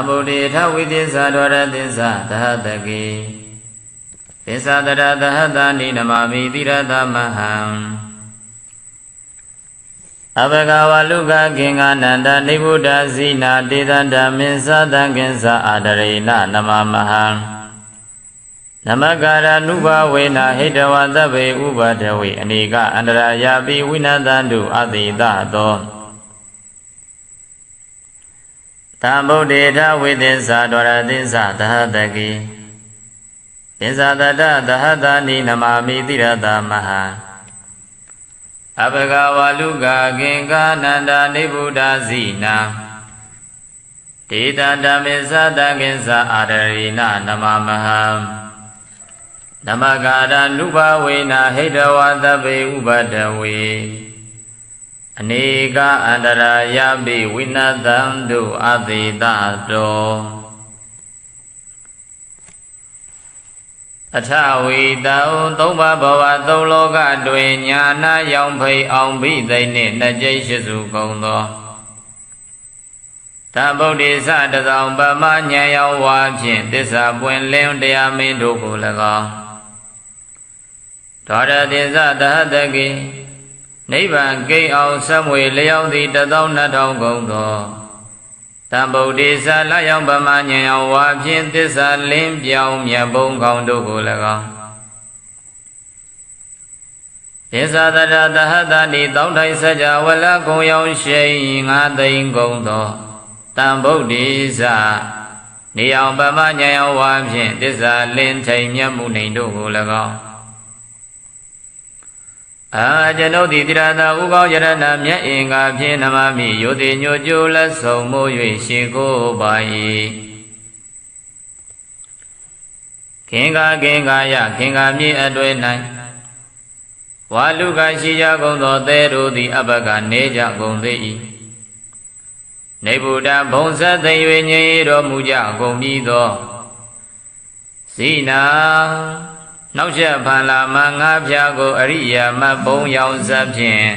ဗုဒ္ဓေထဝိသစ္စာဒဝရသစ္စာသဟတကေသစ္စာတရသဟတနိနမမိတိရသမဟံအဘဂဝလုကခေင္ဂနန္တနိဗ္ဗုဒ္ဓဇိနာတေတံဓမ္မေသသံကိသအာဒရေနနမမဟံနမကာရနုဘဝေနဟိတဝသဗ္ဗေဥပဒဝေအနေကအန္တရာယာပိဝိနတံတုအတိတသောသံဗုဒ္ဓေထဝိသစ္စာဒဝရသစ္စာသဟတကေသစ္စာတတသဟတနိနမမိတိရသမဟံအဘဂဝလုကခေင္ဂနန္တနိဗ္ဗုဒ္ဓဇိနာတေတံဓမ္မေသသံကိသအာဒရေနနမမဟံနမကာရနုဘဝေနဟိတဝသဗ္ဗေဥပဒဝေအနေကအန္တရာယပိဝိနတံတုအတိတတောအထဝိတံသုံးပါးဘဝသုံးလောကတွင်ညာနာရောင်ဖိအောင်ဘိသိနှင့်နှစ်ကျိတ်ရှိစုကုန်သောသဗ္ဗုဒ္ဓေသတဆောင်ပမဉာဏ်ရောင်ဝါဖြင့်သစ္စာပွင့်လင်းတရားမင်းတို့ကို၎င်းဒေါရသစ္စာသဟတကေနိဗ္ဗာန်ကိအောင်ဆက်မွေလျောက်သည်12000ကုန်သောသဗ္ဗုဒ္ဓေသလျောင်ပမဉာဏ်ရောင်ဝါဖြင့်သစ္စာလင်းပြောင်းမြတ်ဘုံကောင်းတို့ကို၎င်းသစ္စာတရသဟတနိတောင်းထိုင်စကြဝဠာကုံရောင်ရှိ9သိန်းကုန်သောသံဗုဒ္ဓေသနေအောင်ပမဉာဏ်ရောင်ဝါဖြင့်သစ္စာလင်းထိန်မြတ်မှုနေတို့ကို၎င်းကျွန်ုပ်သည်တိရသာဥကောင်းယရဏမြတ်အင်္ဂါဖြင့်နမမိယောတိညိုကျိုးလက်ဆုံးမိုး၍ရှေကိုပါ၏ခင်္ဂယခင်္ဂမြေအတွဲ၌ဝါလူကရှိကြကုန်သောသဲတို့သည်အဘကနေကြကုန်သေး၏နေဗုဒ္ဓဘုံဆက်သိ၍ငြိမ်တော်မူကြကုန်ပြီးသောဇိနာနောက်ချက်ဖန်လာမှငါးဖြာကိုအရိယာမဘုံရောင်စပ်ဖြင့်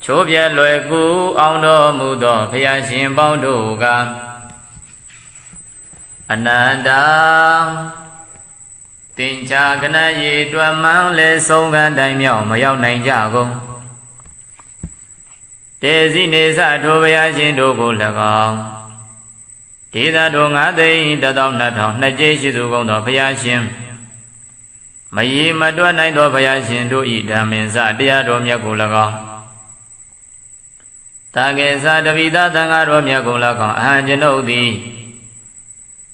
ချိုးပြဲလွယ်ကူအောင်တော်မူသောဘုရားရှင်ပေါင်းတို့ကအနန္တတင်္ချာကနရေတွမ်းမှန်းလဲဆုံးခံတိုင်မြောက်မရောက်နိုင်ကြကုန်တေဇိနေသထိုဘုရားရှင်တို့ကို၎င်းဒေသတို့9သိန်း12000နှစ်ကျိရှိသူကုန်သောဘုရားရှင်မရေမတွက်နိုင်သောဘုရားရှင်တို့ဤဓမ္မင်္စတရားတော်မြတ်ကို၎င်းတာကေသတပိသသံဃာတော်မြတ်ကို၎င်းအဟံကျွန်ုပ်သည်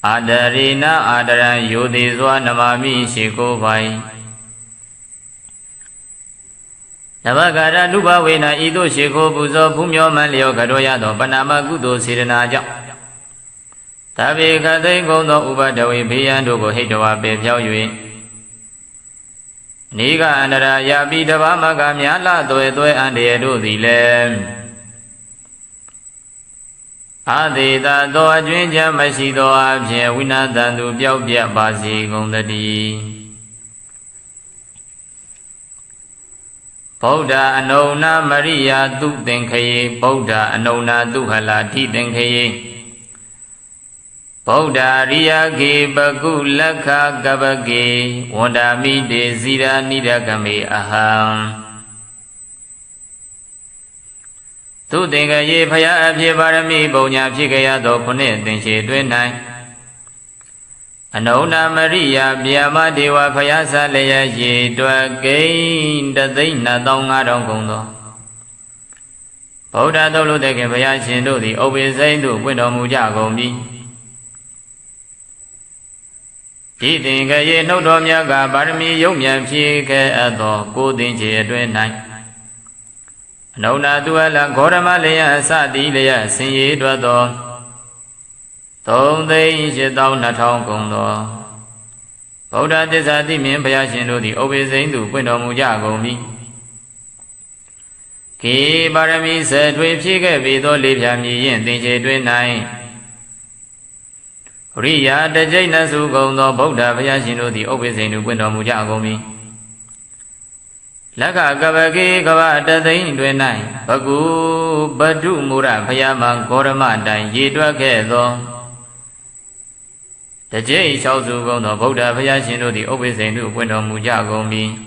အာဒရေနအာဒရံယောတိစွာနမမိရှိကိုပိုင်နဘဂရနုဘဝေနဤသို့ရှိကိုပူဇော်ဖူးမြော်မှန်လျောကတော်ရသောပဏာမကုသိုလ်စေတနာကြောင့်တဗေခသိကုံသောဥပဒဝေဘေးရန်တို့ကိုဟိတဝါပေဖြောင်း၍နေကအန္တရာယာပိတဘာမကများလာသွဲအန္တရာတို့သည်လည်းအာသေတာသောအကျွင်းချမ်းမရှိသောအဖြစ်ဝိနာတန်သူပျောက်ပြတ်ပါစေကုန်သတည်းဗုဒ္ဓအနုဏမရိယာသူသင်္ခယေဗုဒ္ဓအနုဏသူဟလာတိသင်္ခယေဗုဒ္ဓရိယကေပကုလက္ခကပကေဝန္ဒာမိတေဇိရာနိဒကမေအဟံသူသင်္ခယေဖယားအဖြစ်ပါရမီပုံညာဖြစ်ကြရသောခုနှစ်သင်္ချေတွင်၌အနုဏမရိယဗျာမဒေဝဖယားဆလျက်ရေတွက်ကိန်း3,2500ကုန်သောဗုဒ္ဓသုတ်လို့တဲ့ခင်ဘုရားရှင်တို့သည်ဥပ္ပေစိမ့်သို့ပွင့်တော်မူကြကုန်ပြီဒီသင်္ခယေနှုတ်တော်မြတ်ကပါရမီယုံမြန်ဖြစ်ခဲ့အပ်သောကိုသင်္ချေအတွင်း၌အနုဏသူအလဂေါရမလျက်အစတိလျက်ဆင်ရေတွက်သော3,82000ကုန်သောဗုဒ္ဓသစ္စာတိမြင်ဘုရားရှင်တို့သည်ဥပ္ပေစိမ့်သို့ပွင့်တော်မူကြကုန်ပြီခေပါရမီဆက်ထွေဖြစ်ခဲ့ပြီးသောလေးဖြာမြည်ရင်သင်္ချေတွင်၌ရိယာတကျိတ်နစုကုန်သောဗုဒ္ဓဘုရားရှင်တို့သည်ဥပ္ပေစိမ့်သို့ပွင့်တော်မူကြကုန်ပြီ Laka Kabaki Kavata Twin Nine, Bagu Badu Mura Payama Gorama Dan Yidwa Kedo. The J. Shauzu no Boda Payashino, the Obisenu, Window Mujagomi.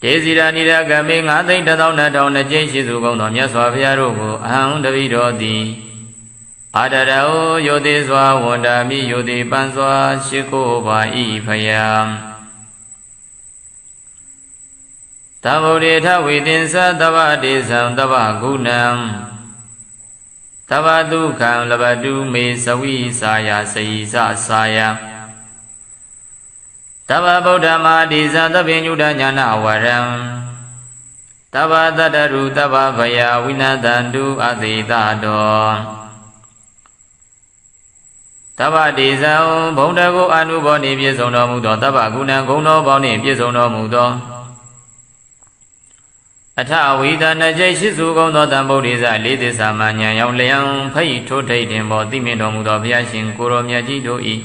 Desira Nida Gaming, I think that on the J. Shizugo, no Yaswa Piarogo, and the Vido di Adarao, Yodeswa, Wanda Mi Yodi Banswa, Shikova E. Payam. Tavodeta within Sadavadi Sandava Gunam Tavadu Kam Labadu Me Sawi Saya Saisa Saya Tava Bodha Madi Sandavinuda Nyana Waram Tava Dadaru Tava Vaya Winadandu Adidado Tava Disa Bondago Anuboni Piesono Mudo Tava Gunam Gono Boni Piesono Mudo Ata Vida Najay Shizugo no Tambodiza Lady Samanya Yang Leang Pai Tote Tembo Dimino Mudo Piashin Kuro Miyajido E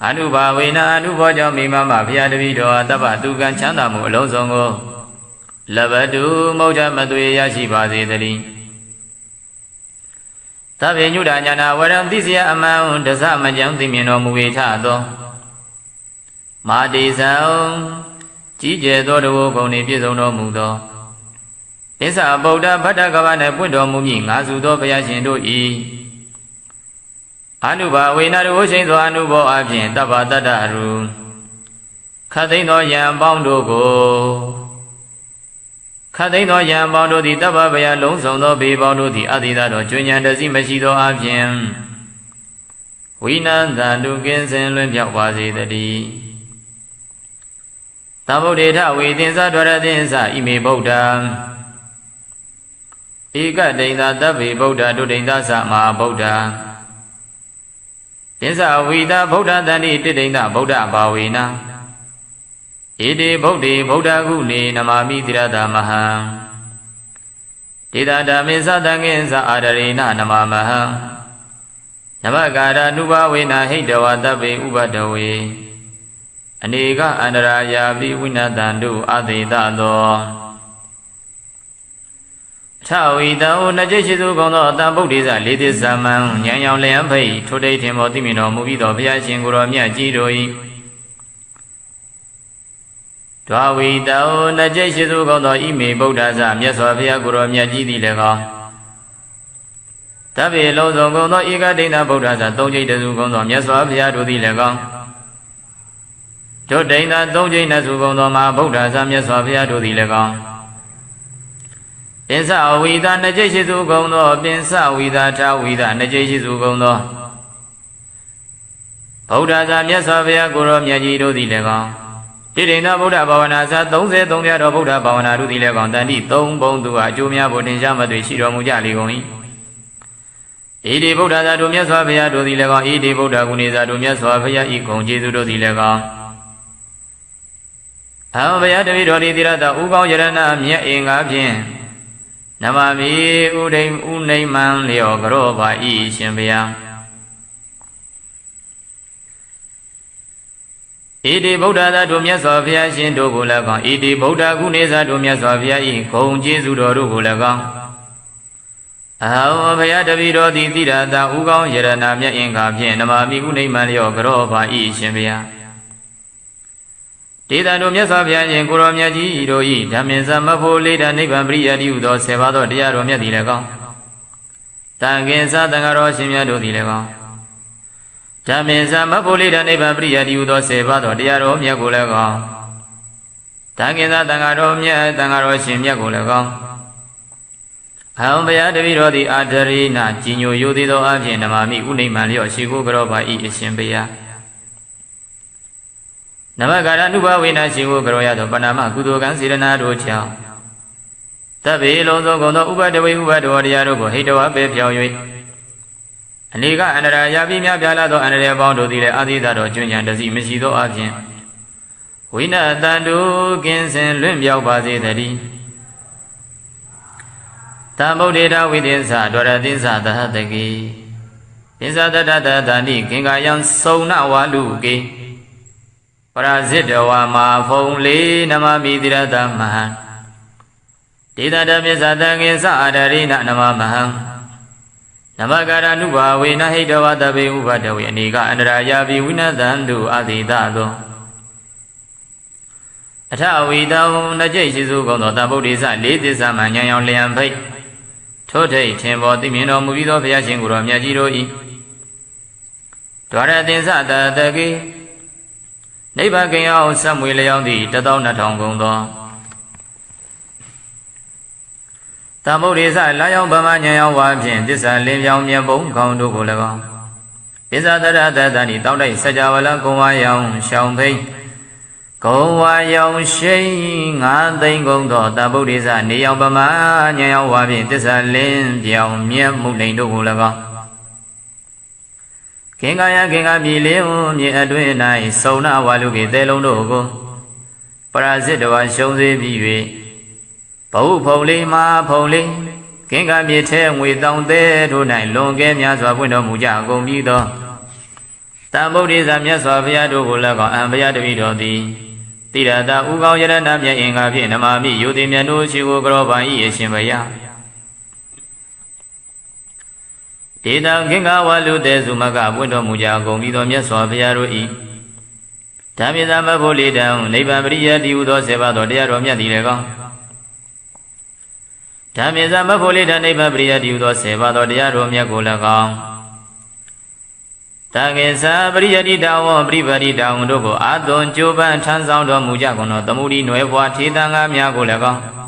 Anuba Wina Anuboja Mimama Piadavido Ataba Dugan Chandamu Lozongo Labadu Moja Madwe Yashiba Zedali Tabe Nuda Nyana Waram Dizia Amount Dasama Jam Dimino Muitado Madisa Jije Dodo Goni Pizono Mudo Esa Boda Patagavana Pundo Mumi Azudo Payashindo E Anuba Wina Ocean Anubo Abin Taba Dadaru Kadino Yam Bondo Go Kadino Yam Bondo di Taba Baya Lonson no Be Bondo di Adidado Junior the Zimashido Abin Wina Dandukin and Lumpia Wazi the D Tabodeta within Sadwaradinsa, Ime Boda Ika Data Tabi Boda to Data Sama Boda Dinsa Vida Boda Dani Data Boda Bawina Ede Bodi Boda Guni Namami Tirada Maha Dita Damisa Danginsa Adarina Namamaha Namagara Nuba Wina Hidawa Tabi Ubadawe Aniga Andaraya Winnadandu Adidado Tawida Najishu Gono Tambodiza Lady Saman Yang Lampai Today Timotimino Mubido Piashinguro Miyajidoi Tawida Najishu Gono Ime Bodaza Miaswapia Guru Miyajidi Lega Tabi Lozo Gono Iga Dina Bodaza Toji Gono Miaswapia Dudi Lega Todaina Dojina Sugono Ma Boda Samya Swapia to the Legon Pinsa Vida Najashi Sugono Pinsa Vida Tawida Najashi Sugono Boda Samya Swapia Guru Myaji to the Legon Tidina Boda Bavanasa Donze Donya Boda Bavana to the Legon Dandi Dong Bondua Jumia Botinjama to Shiro Mujali Goni Edi Boda Dumia Swapia to the Legon Edi Boda Guniza Dumia Swapia Ikon Jesu to the Legon Avaya Davidori Dirada Ugo Yarana Mia Ingapin Namami Uday Unayman Leo Groba E. Shimbia Edi Boda Dumia Sofia Shindo Gulagon Edi Boda Guneza Dumia Sofia E. Kong Jesu Doru Gulagon Avaya Davidori Dirada Ugo Yarana Mia Ingapin Namami Unayman Leo Groba E. Shimbia Dita no Miasavia and Goromia Giroi, Daminsa Mapolita Niban Bria Dudo, Sevado Diaromia Dilegon. Tangensa Tangaro Simia do Dilegon. Daminsa Mapolita Niban Bria Dudo, Sevado Diaromia Gulegon. Tangensa Tangaromia, Tangaro Simia Gulegon. Hambaya de Viro di Adarina, Gino Yudido Avian, Mami Unimalio, Shigo Groba E. Shimbia. Namagara Nuba Wina Shigo Groya, Panama, Gudogan Sirana Rocha. Tabi Lozo Gono Uba de Uba do Diarogo, Hito Bepio. Aniga and Rayabimia Bialado and Rebondo di Adidado Junior, the Zimisido Avian. Wina Dandu, Ginsen, Lumbia Bazi, the D. Tambo data within Sadora Dinsa, the Hataki. Dinsa the Dani, King Ayan, so now Waluki. Parazitwa ma phong li namami tirata mahan Tita misatangin sa adarina namamahang Namagara nuba wina hidawa tabi ubadawi Anika andrayabi winadandu adidado Atawitaw na jay shizu kondo tabudisa lidisa manyayang liyampay Totay tempo timino mubido piyashinguro miyajiro i Dwara sa tatagi Neiba kaya samwi layang di tataw na tongkong do Tabudisa layang pamanyayang wapin Tisa libyang miyabong kong duko lagong Tisa tatatani tawday sajawala kumayang siyangpay Kawayang shay nga tay kong do Tabudisa niyang pamanyayang wapin Tisa libyang miyabong duko lagong Kingaya kinga mileo mi adwe nai sauna waluki telong dogo Parazitwa shongze biwe Pau pholi ma pholi Kinga mi te ngui tong te tu nai longke mya swa puno muja gong bi do Tambudisa mya swa pya dogo la kong pya tabi do di Tirata u kong yarana mya inga pye namami yuti mya nu shigo karo pa i ye shin pya Tita kinga walu te sumaka puno muja gong bi do mya swa pya ro i Tamisa ma pholi tang nipa priya di u do seba do tia ro mya di le kong Tamisa ma pholi tang nipa priya di u do seba do tia ro mya ko le kong Takesa priya di tawo pripadi tawo do ko adon choban than sang do muja gong do tamudi nwe bwa thita nga mya ko le kong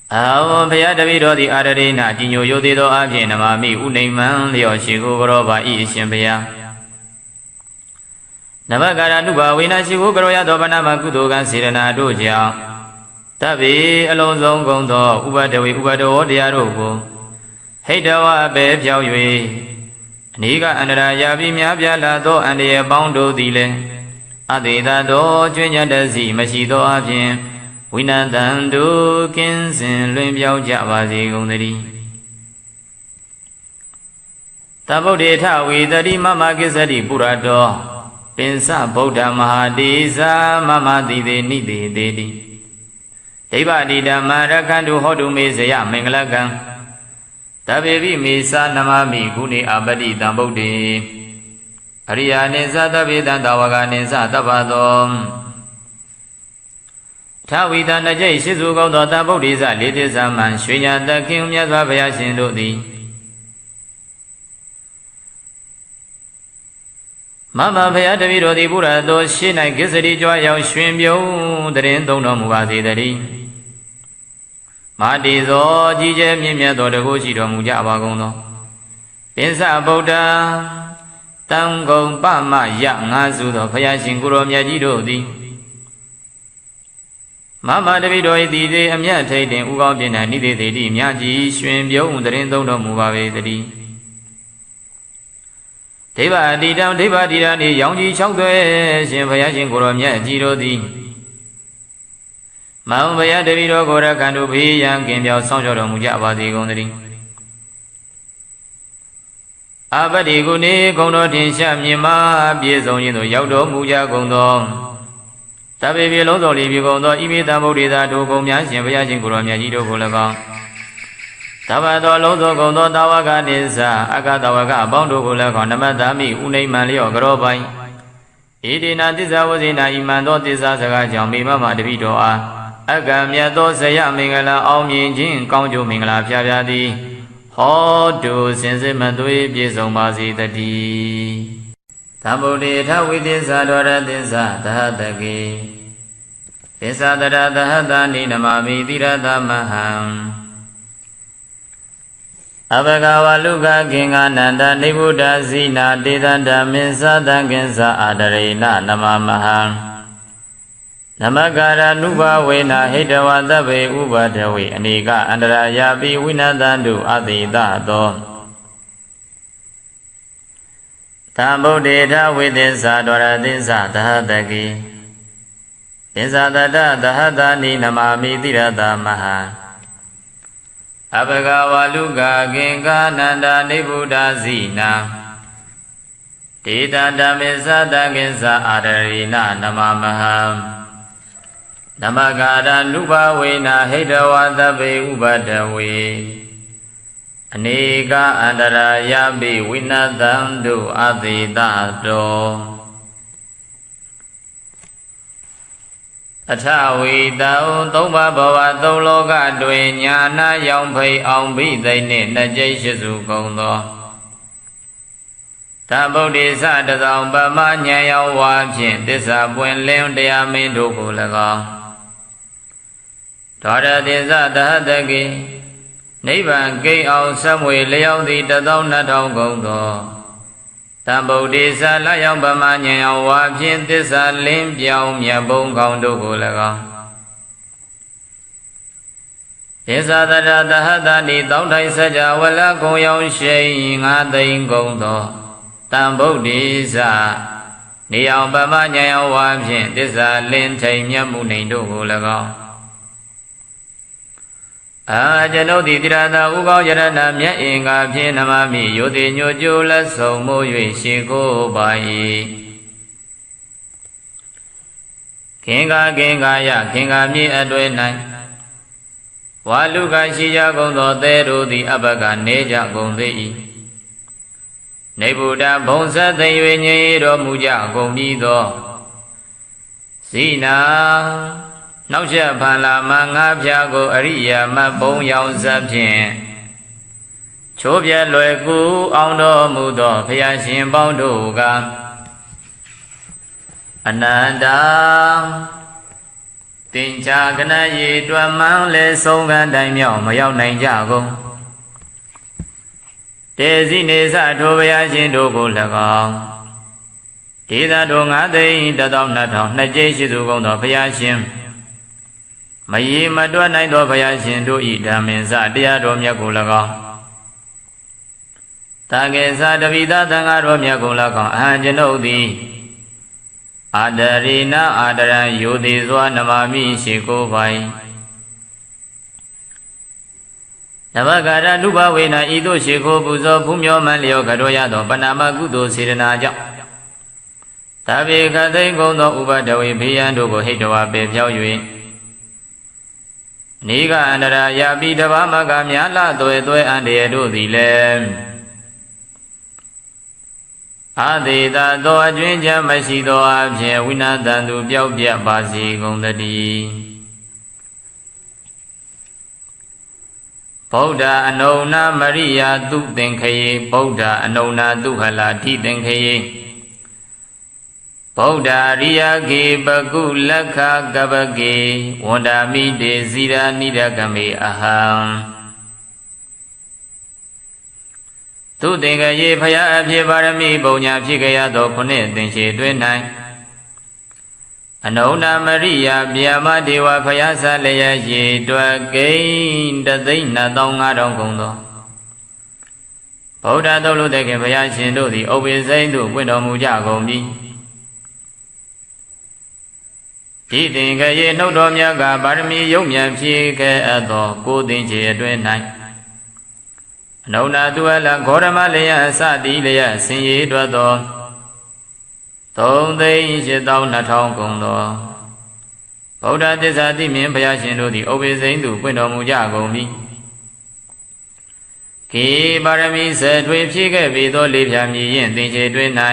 Aho Phaya Tabi do di Ararena Jinyo Yodi do Abhin Namami Unaiman Lyo Shiku Garoba I Shin Phaya Navagara Nuba Vina Shiku Garoya do Panama Kudogan Sirana do Jia Tabi Alonzong Gong do Ubadawi Ubado Diaro Go Heidawa Be Pyao Yue Niga Andara Yabi Myabya La do Andia Bondo Dile Adida do Jwenya Dazi Mashi do Abhin Winadandu kinsin luin piao javazi gundari Tabodeta widari mama kisari purado Pinsa Buddha Mahadisa mama dide nide dedi Deva dida marakandu hodu mesaya mengalakan Tabevi mesa namami guni abadi tambodi Ariya nisa tabidan tawaga nisa tabadom Tawida na jay shizu gong do tabudisa lidisa man Shwinya taking myaswa Phaya Shin do di Mama Phaya Tabi do di Buddha do Shinai kisari jwa yao shwin byung Tarin tong do mubasi tari Mati zo jije mimya do dago shi do muja ba gong do Pinsa Buddha Tang gong pa ma ya nga su do Phaya Shin kuro mya ji do di Mama Tabi do iti de amya thay den u kong pin na ni de de di mya ji shwin byung tarin tong do mubabe tari Deva aditang deva aditang ni yang ji chok tue Shin Phaya Shin kuro mya ji do di Maung Phaya Tabi do kora kandu bhi yang kin pyao song chok do muja ba di gong tari Abadi gu ni gong do tin sha myima Pye song yin do yauk do muja gong do Tabi bi long zong li bi gong do imi tambudisa do gong mya Shin Phaya Shin kuro mya ji do ko le kong Taba do long zong gong do tawaga nisa Aka tawaga bong do ko le kong Namatami unaiman lyo karo pai Idina tisa wazina iman do tisa saka jang mi mama tabi do a Aka mya do saya mingala aung myin jin Kaung jo mingala phya phya di Ho do sin sin man tui pye song ba si tati Tambudi Thawitisa Dwara Tisa Tahataki Tisa Tara Tahatani Namami Tirata Maham Abhagava Luka Kinga Nanda Nibuddha Zina Titanda Minsa Tankinsa Adarena Namamaham Namagara Nuba Vena Hidawa Tabe Ubadawi Anika Andara Yabi Winadandu Adida Do Tambudita Vidisa Dwara Tisa Tahataki Tisa Tata Tahatani Namami Tirata Maha Abhagava Luka Kinga Nanda Nibuddha Zina တေတဓမ္မေသတကိစ္စအာရရိနနမမဟံနမကာရနုဘဝေနဟိတဝသဗ္ဗေဥပဒဝေအနေကအန္တရာယပိဝိနသံတုအသေတတောအထဝီတောသုံးပါးဘဝသုံးလောကတွင်ညာနာရောင်ဖိအောင်ဘိသိနှင့်နှစ်ကျိတ်ရှိစုကုန်သောသဗ္ဗုဒ္ဓိသတသောပမဉ္ဇဉ်ရောဝါဖြင့်သစ္စာပွင့်လင်းတရားမင်းတို့ကို၎င်းဒေါရတိသသဟတကိနိဗ္ဗာန်ဂိတ်အောင်ဆက်မွေလျောက်သည်12000ကုန်သောသဗ္ဗုဒ္ဓိသလျောက်ပမဉ္ဇဉ်ရောဝါဖြင့်သစ္စာလင်းပြောင်းမြတ်ဘုံကောင်းတို့ကို၎င်းသစ္စာတရသဟတနိတောင်းထိုင်စကြဝဠာကုံရောင်ရှိ9သိန်းကုန်သောတံဗုဒ္ဓိသနေအောင်ပမဉ္ဇဉ်ရောဝါဖြင့်သစ္စာလင်းထိန်မြတ်မှုနေတို့ကို၎င်းကျွန်ုပ်သည်တိရသာဥကောင်းယရဏမြတ်အင်္ဂါဖြင့်နမမိယောတိညိုကျိုးလက်ဆုံးမိုး၍ရှေကိုပါ၏ခင်္ကာယခင်္ကာမြေအတွေ့၌ဝါလူကရှိကြကုန်သောသဲတို့သည်အဘကနေကြကုန်သေး၏နေဗုဒ္ဓဘုံဆက်သိ၍ငြိမ်တော်မူကြကုန်ပြီးသောဇိနာနောက်ချက်ဖန်လာမှငါးဖြာကိုအရိယာမဘုံရောင်စပ်ဖြင့်ချိုးပြဲလွယ်ကူအောင်တော်မူသောဘုရားရှင်ပေါင်းတို့ကအနန္တတင်္ချာကနရေတွမ်းမှန်းလဲဆုံးခံတိုင်မြောက်မရောက်နိုင်ကြကုန်တေဇိနေသထိုဘုရားရှင်တို့ကို၎င်းဒေသတို့9သိန်း12000နှစ်ကျိရှိသူကုန်သောဘုရားရှင်မရေမတွက်နိုင်သောဘုရားရှင်တို့ဤဓမ္မင်္စတရားတော်မြတ်ကို၎င်းတာကေသတပိသသံဃာတော်မြတ်ကို၎င်းအဟံကျွန်ုပ်သည်အာဒရိနာအာဒရံယောတိစွာနမမိရှိကိုပိုင်နမကာရနုဘဝေနဤသို့ရှိခိုးပူဇော်ဖူးမြော်မှန်လျောကတော်ရသောပဏာမကုသိုလ်စေတနာကြောင့်တပိခသိမ့်ကုန်သောဥပဒဝေဘေးရန်တို့ကိုဟိတဝါပေဖြောက်၍နေကအန္တရာယပိတဘာမကမြာလသွဲအန္တရာတို့သည်လည်းအာသေတာသောအကျွင်းချမ်းမရှိသောအဖြစ်ဝိနာတန်သူပျောက်ပြတ်ပါစေကုန်သတည်းဗုဒ္ဓအနုဏမရိယာသူသင်္ခယေဗုဒ္ဓအနုဏသူဟလာတိသင်္ခယေဗုဒ္ဓရိယကေပကုလက္ခကပကေဝန္ဒာမိတေဇိရာနိရကမေအဟံသူသင်္ခယေဖယားအဖြစ်ပါရမီပုံညာဖြစ်ကြရသောခုနှစ်သင်္ချေတွင်၌အနုဏမရိယာဗျာမဒေဝဖယားဆလျက်ရေတွက်ကိန်း3,2500ကုန်သောဗုဒ္ဓသုတ်လို့တဲ့ခင်ဘုရားရှင်တို့သည်ဥပ္ပိစိန်သို့ပွင့်တော်မူကြကုန်ပြီဒီသင်္ခယေနှုတ်တော်မြတ်ကပါရမီယုံမြန်ဖြစ်ခဲ့အပ်သောကိုသင်္ချေအတွင်၌အနုဏသူအလဂေါရမလျက်စသည်လျက်ဆင်ရည်တွက်သော3,82000ကုန်သောဗုဒ္ဓသစ္စာတိမြင်ဘုရားရှင်တို့သည်ဥပ္ပိစိန်သို့ပွင့်တော်မူကြကုန်ပြီခေပါရမီဆယ်ထွေဖြည့်ခဲ့ပြီးသောလေးဖြာမြည်ရင်သင်္ချေတွင်၌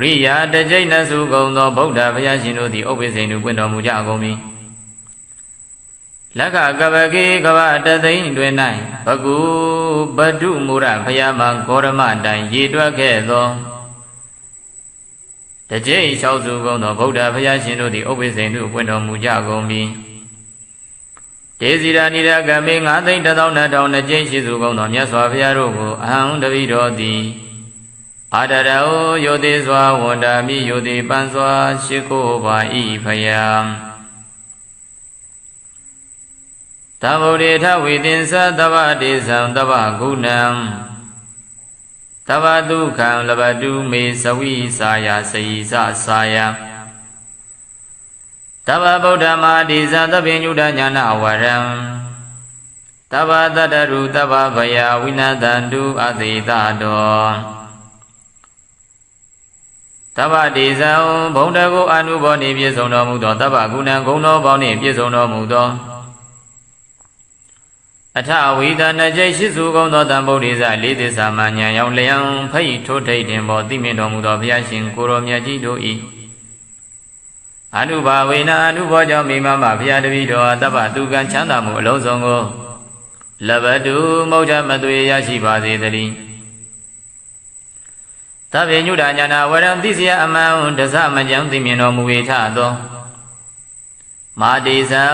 ရိယာတကျိတ်နစုကုန်သောဗုဒ္ဓဘုရားရှင်တို့သည်ဥပ္ပိစိန်သို့ပွင့်တော်မူကြကုန်ပြီလက္ခကပကေကဗတသိန်းတွင်၌ဘဂုပတုမူရဘုရားမှာဂေါရမတိုင်ရေတွက်ခဲ့သောတကျိတ်၆စုကုန်သောဗုဒ္ဓဘုရားရှင်တို့သည်ဥပ္ပိစိန်သို့ပွင့်တော်မူကြကုန်ပြီဒေဇိရာနိရကမေ9,12000နှစ်ကျိတ်ရှိစုကုန်သောမြတ်စွာဘုရားတို့ကိုအဟံတပိတော်သည်အာဒရဟောယောတိစွာဝန္ဒာမိယောတိပန်စွာရှိခိုးပါ၏ဖယားသဗ္ဗုဒ္ဓေထဝိသင်္စသဗ္ဗတေသံသဗ္ဗဂုဏံသဗ္ဗဒုက္ခံလဘတုမေသဝိစာယစေယစာယသဗ္ဗဗုဒ္ဓမာတိသသဗ္ဗညုတညာနာဝရံသဗ္ဗတတ္တရုသဗ္ဗဗယဝိနတန္တုအသေတတော တဗ္ဗဒေဇံဘုံတကုအနုဘောနှင့်ပြည့်စုံတော်မူသောတဗ္ဗဂုဏံဂုဏ်တော်ပေါင်းနှင့်ပြည့်စုံတော်မူသောအထဝိဒနာကျိရှိစုကုန်သောတံဗုဒ္ဓေဇလေးသစ္စာမှဉာဏ်ရောက်လျံဖိတ်ထိုးထိတ်တင်ပေါ်သိမြင်တော်မူသောဘုရားရှင်ကိုရောမြတ်ကြီးတို့၏အနုဘာဝေနအနုဘောကြောင့်မိမမဘုရားတပည့်တော်တပ္ပသူကံချမ်းသာမှုအလုံးစုံကိုလဘတုမௌဒမသွေရရှိပါစေတည်းသဗ္ဗညုတညာနာဝရံသိစရာအမှန်တဇမကြံသိမြင်တော်မူ၏ထသောမာတိဇံ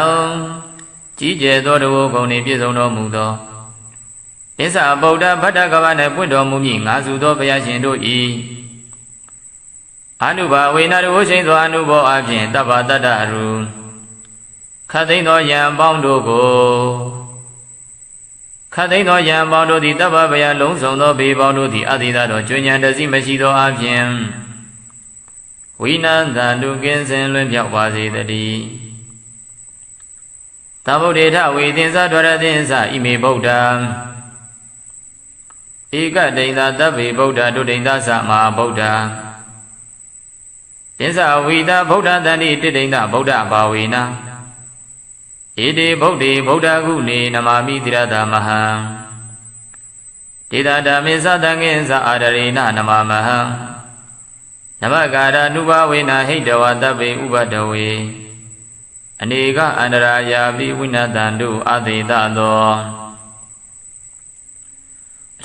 ကြီးကျယ်သောတဝုဂုဏ်နှင့်ပြည့်စုံတော်မူသောအစ္ဆဗုဒ္ဓဗတ္တကဗ၌ပွင့်တော်မူမည်ငါစုသောဘုရားရှင်တို့၏အနုဘာဝေနတဝုရှိန်သောအနုဘောအဖြင့်တပ္ပတတ္တရူခတ်သိမ်းသောယံပေါင်းတို့ကိုခတ်သိမ်းသောယံပေါင်းတို့သည်တပ္ပဗယလုံးစုံသောဘေပေါင်းတို့သည်အတိသာတော်ကျွဉ္ဉံတစီမရှိသောအဖြင့်ဝိနန္တတုကင်းစင်လွင်ပြောက်ပါစေတည်းသဗ္ဗုဒ္ဓေထဝေသင်္ဇဒွရသင်္ဇဣမေဗုဒ္ဓံဧကဒိဋ္ဌသဗ္ဗေဗုဒ္ဓဒုဒိဋ္ဌသမဟာဗုဒ္ဓသင်္ဇဝိတာဗုဒ္ဓတန္တိတိဋ္ဌဗုဒ္ဓဘာဝေနဧတေဗုဒ္ဓေဗုဒ္ဓကုနေနမာမိတိရတမဟံဒေတာဓမ္မေသတံငိသအာဒရေနနမမဟံနမကာရနုဘဝေနဟိတဝတဗ္ဗေဥပဒဝေအနေကအန္တရာယာပိဝိနတံတုအသေတသော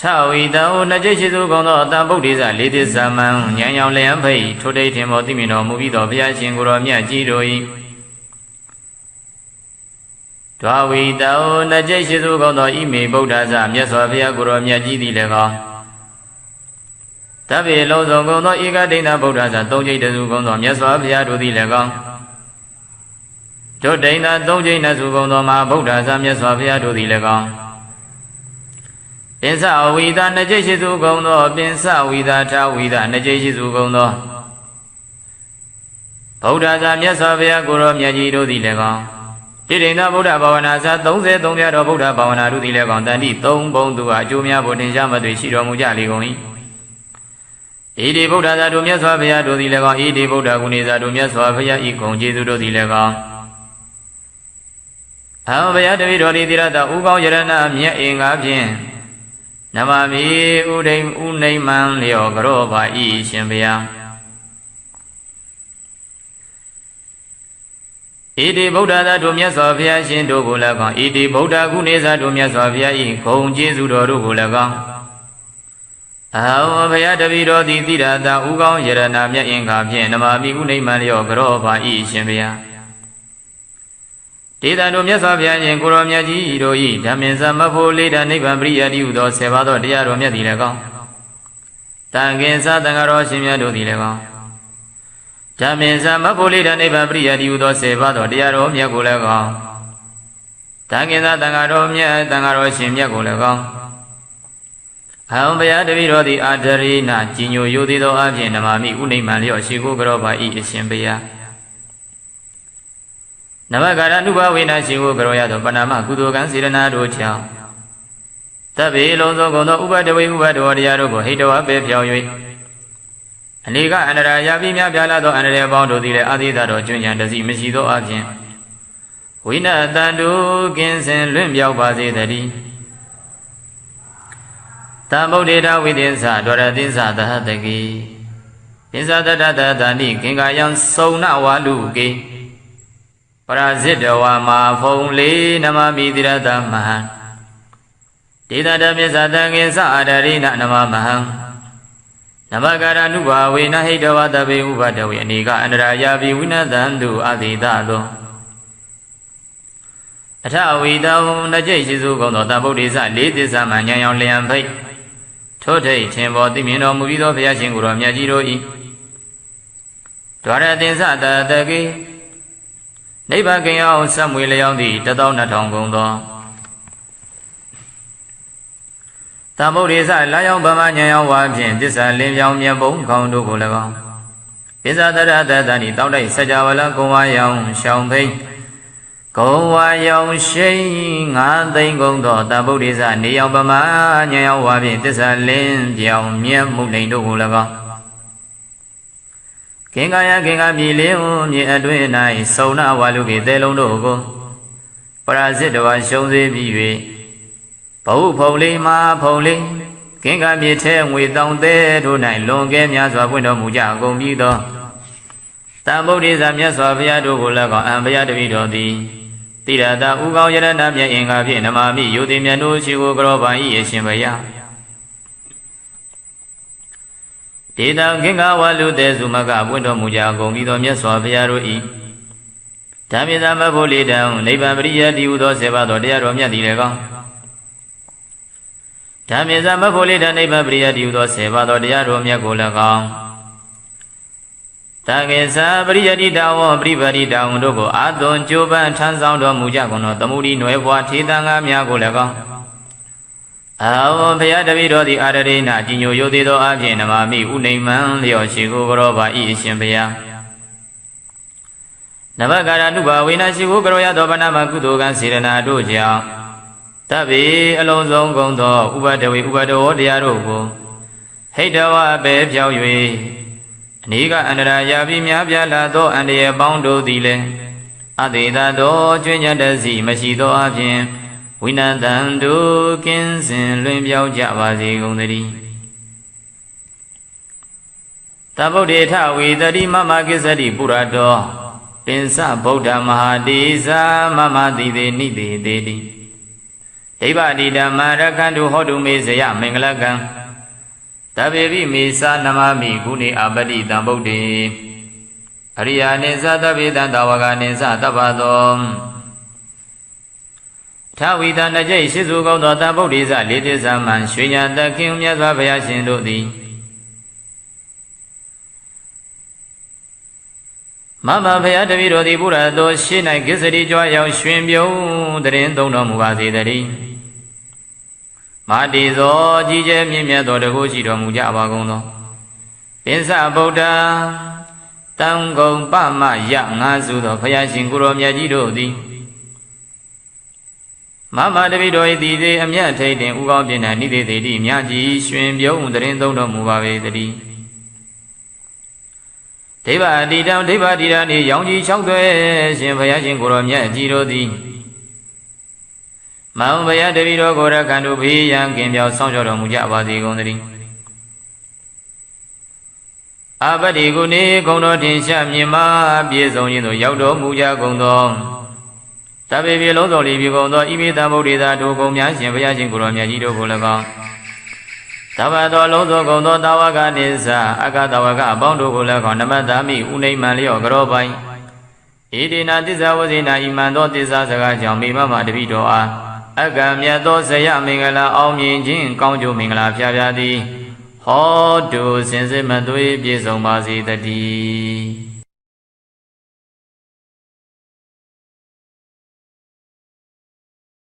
ထဝီတံဟူနှစ်ကျိတ်ရှိစုကုန်သောတံဗုဒ္ဓေဇလေးသစ္စာမံဉာဏ်ရောင်လျံဖိတ်ထိုတိတ်ထင်ပေါ်သိမြင်တော်မူပြီးသောဘုရားရှင်ကိုယ်တော်မြတ်ကြီးတို့၏ဒွါဝီတံဟူနှစ်ကျိတ်ရှိစုကုန်သောဣမေဗုဒ္ဓဇမြတ်စွာဘုရားကိုယ်တော်မြတ်ကြီးသည်လည်းကောင်းတဗ္ဗေလုံးစုံကုန်သောဧကဒိဋ္ဌဗုဒ္ဓဇသုံးကျိတ်တစုကုန်သောမြတ်စွာဘုရားတို့သည်လည်းကောင်းဒုဒိဋ္ဌသုံးကျိတ်နှစုကုန်သောမဟာဗုဒ္ဓဇမြတ်စွာဘုရားတို့သည်လည်းကောင်းပင်စဝိတာနှစ်ကျိတ်ရှိစုကုန်သောပင်စဝိတာထဝိတာနှစ်ကျိတ်ရှိစုကုန်သောဗုဒ္ဓဇာမြတ်စွာဘုရားကိုယ်တော်မြတ်ကြီးတို့သည်လည်းကောင်းတိဋ္ဌိဗုဒ္ဓဘာဝနာဇာ33ပြတော်ဗုဒ္ဓဘာဝနာတို့သည်လည်းကောင်းတန်တိ3ဘုံသူဟာအကျိုးများဖို့တင်ရှားမသွေရှိတော်မူကြလေကုန်၏ဣတိဗုဒ္ဓဇာတို့မြတ်စွာဘုရားတို့သည်လည်းကောင်းဣတိဗုဒ္ဓဂုဏေဇာတို့မြတ်စွာဘုရားဤဂုဏ်ကျေးဇူးတို့သည်လည်းကောင်းအဘုရားတပည့်တော်သည်တိရတဥကောင်းယရဏမြတ်အင်္ဂါဖြင့်နမမီဥဒိမ်ဥနိမ့်မံလျောကရောပါဤရှင်ဘုရားဣတိဗုဒ္ဓသာတို့မြတ်စွာဘုရားရှင်တို့ကိုလည်းကောင်းဣတိဗုဒ္ဓကုနေဇာတို့မြတ်စွာဘုရား၏ဂုဏ်ကျေးဇူးတော်တို့ကိုလည်းကောင်းအဟောဘုရားတပည့်တော်သည်တိရတဥကောင်းယရဏမြတ်အင်္ဂါဖြင့်နမမီဥနိမ့်မံလျောကရောပါဤရှင်ဘုရားဒေသတို့မြတ်စွာဘုရားရှင်ကိုရောမြတ်ကြီးတို့၏ဓမ္မင်သမဖို့လေးဓာနိဗ္ဗာန်ပရိယတိဟုသောဆေပါသောတရားတော်မြတ်သည်လည်းကောင်းတန်ခင်သာတန်ဃာတော်ရှင်မြတ်တို့သည်လည်းကောင်းဓမ္မင်သမဖို့လေးဓာနိဗ္ဗာန်ပရိယတိဟုသောဆေပါသောတရားတော်မြတ်ကိုလည်းကောင်းတန်ခင်သာတန်ဃာတော်မြတ်တန်ဃာတော်ရှင်မြတ်ကိုလည်းကောင်းအဟံဘုရားတပည့်တော်သည်အာဒရိနာကြီးညိုယိုသေးသောအဖြင့်နမမိဥနိမ့်မှန်လျော့ရှိကိုကရောပါဤအရှင်ဘုရားနမကာရနုဘဝေနရှိကိုကရောရသောပဏာမကုသိုလ်ကံစေရနာတို့ကြောင့်တဗ္ဗေလုံးစုံကုန်သောဥပဒဝေဥပဒဝတရားတို့ကိုဟိတဝပဲဖြောင်း၍အနေကအန္တရာယာပိမြပြလာသောအန္တရာယ်ပေါင်းတို့သည်လည်းအာသီသတော်ကျွဉ္ဉံတစီမရှိသောအပြင်ဝိနတန္တုကင်းစင်လွင့်ပြောက်ပါစေတည်းတံဗုဒ္ဓေထဝိသင်္ဇဒွရသင်္ဇသဟတကိသင်္ဇတတတတန္တိခင်္ကာယံစုံနဝါလူကေပရာဇိတဝါမာဖုံလေးနမမိတိရတမဟံဒေသတပိသတံငင်္စအာဒရိနနမမဟံနမကာရနုဘာဝေနဟိတဝတဗေဥပဒဝေအနေကအန္တရာယာပိဝိနတံတုအသေတသောအထဝီတံနှစ်ကျိတ်ရှိစုကုန်သောတံဗုဒ္ဓေဇလေးသစ္စာမှဉာဏ်ရောင်လျံဖိတ်ထိုထိတ်ထင်ပေါ်သိမြင်တော်မူပြီးသောဘုရားရှင်ကိုယ်တော်မြတ်ကြီးတို့၏ဒွါရသင်္ဇတတကေနိဗ္ဗာန်ကင်အောင်စံမွေလျောင်းသည့်12000ကုန်သောတံဗုဒ္ဓေဇလာယောင်ဗမဉာဏ်ရောင်ဝါဖြင့်သစ္စာလင်းပြောင်းမြတ်ဘုံကောင်းတို့ကို၎င်းပိဇာတရတတန်ဤတောက်တိုက်စကြဝဠာကုံဝါယောင်ရှောင်းဖိတ်ကုံဝါယောင်ရှိန်9သိန်းကုန်သောတံဗုဒ္ဓေဇနေယောင်ဗမဉာဏ်ရောင်ဝါဖြင့်သစ္စာလင်းပြောင်းမြတ်မှုလိန်တို့ကို၎င်း ခင်ကာယခင်ကာမြေလင်းမြေအတွင်း၌စုံနာဝါလူကေတဲလုံးတို့ကိုပရာဇိတဝါရှုံးစေပြီး၍ဘဟုဖုံလေးမာဖုံလေးခင်ကာမြေထဲငွေတောင်းသေးတို့၌လွန်ကဲများစွာပွင့်တော်မူကြကုန်ပြီးသောတံဗုဒ္ဓေဇာမြတ်စွာဘုရားတို့ကိုလည်းကောင်းအံဘုရားတပည့်တော်သည်တိရတာဥကောင်းယရဏမြတ်အင်္ဂါဖြင့်နမာမိယုတိမြတ်တို့ရှိကိုကြောပါ၏အရှင်ဘုရားဒေတာခင်္ဃဝါလူသေးစုမကပွင့်တော်မူကြကုန်ပြီးသောမြတ်စွာဘုရားတို့၏ဓမ္မေသမဖို့လေတံနိဗ္ဗာန်ပရိယတိဟုသောဆေပါတော်တရားတော်မြတ်သည်လည်းကောင်းဓမ္မေသမဖို့လေတံနိဗ္ဗာန်ပရိယတိဟုသောဆေပါတော်တရားတော်မြတ်ကိုလည်းကောင်းတကေသာပရိယတိတဝောပရိပတိတဝံတို့ကိုအာသွန်ကြိုးပမ်းထမ်းဆောင်တော်မူကြကုန်သောသမုဒိနွယ်ဘွားထေသံဃာများကိုလည်းကောင်းအာဝဘုရားတပည့်တော်သည်အာရရိဏကြီးညိုရိုသေးသောအဖြင့်နမာမိဥနိမ့်မှန်လျော်ရှိကိုကြောပါ၏အရှင်ဘုရားနဗကာရနုဘဝေနရှိကိုကြောရသောဗနာမကုသိုလ်ကံစေရနာတို့ကြောင့်တဗ္ဗေအလုံးစုံကုန်သောဥပဒဝေဥပဒဝတရားတို့ကိုဟိတဝအပေဖြောက်၍အနိကအန္တရာယာပြီးများပြားလာသောအန္တရာယ်ပေါင်းတို့သည်လည်းအတေသာသောကျွင်းညတစီမရှိသောအဖြင့်ဝိနတံတို့ကင်းစင်လွင်ပြောင်းကြပါစေကုန်သတည်းတဗုဒ္ဓေထဝေတတိမမကိစ္စတိပုရတောပင်စဗုဒ္ဓမဟာတိဇာမမတိသေနိသေတေတိဒိဗ္ဗတိဓမ္မရခန္တုဟောတုမေဇယမင်္ဂလကံတဗ္ဗေပိမေသာနမမိဂုဏေအပတိတံဗုဒ္ဓေအရိယာနိသသဗ္ဗေတံတဝကနိသတပ္ပသောထဝီတနကြိတ်ရှိစုကောင်းသောတဗုဒ္ဓေဇလေးတိဇမံရွှေညာတခင်မြတ်စွာဘုရားရှင်တို့သည်မမဘုရားတပည့်တော်သည်ဘုရားတော်ရှေ့၌ကိစ္စတိကြွားရောက်ရွှင်ပြုံးတရင်သုံးတော်မူပါစေတည်းမာတိဇောကြီးကျယ်မြင့်မြတ်သောတကုရှိတော်မူကြပါကုန်သောပင်စဗုဒ္ဓတံဂုံပမယငါစုသောဘုရားရှင်ကိုရောမြတ်ကြီးတို့သည်မမတပိတော်၏တည်သေးအမြတ်ထိတ်တင်ဥကောင်းပြင်း၌နိသေသေးတိမြတ်ကြီးရွှင်ပြုံးတရင်သုံးတော်မူပါပေတည်းဒိဗ္ဗအတိတံဒိဗ္ဗတိရနှင့်ရောင်ကြီး၆သွဲရှင်ဘုရားရှင်ကိုရောမြတ်ကြီးတို့သည်မောင်ဘုရားတပည့်တော်ကိုရခန္တုဘေးရန်ကင်ပြောင်းဆောင်ကြောတော်မူကြပါစေကုန်သတည်းအပတိကုနေဂုံတော်ထင်ရှားမြင်မာပြည့်စုံခြင်းသို့ရောက်တော်မူကြကုန်သောတဗ္ဗေပြေလုံးစုံလီပြေကုန်သောဣမိတံဗုဒ္ဓေသာတို့ကုန်များရှင်ဘုရားရှင်ကိုရောမြတ်ကြီးတို့ကို၎င်းတဗ္ဗသောလုံးစုံကုန်သောတာဝကနိစ္စအကတဝကအပေါင်းတို့ကို၎င်းနမတ္တမိဥနိမ့်မှန်လျော့ကြောပိုင်ဣတိနာသစ္စာဝဇိနာဣမံသောသစ္စာစကားကြောင့်မိမမတပိတော်အားအကံမြတ်သောဇယမင်္ဂလာအောင်မြင်ခြင်းကောင်းကျိုးမင်္ဂလာဖျားဖျားသည်ဟောတုစင်စစ်မသွေးပြည့်စုံပါစေတည်း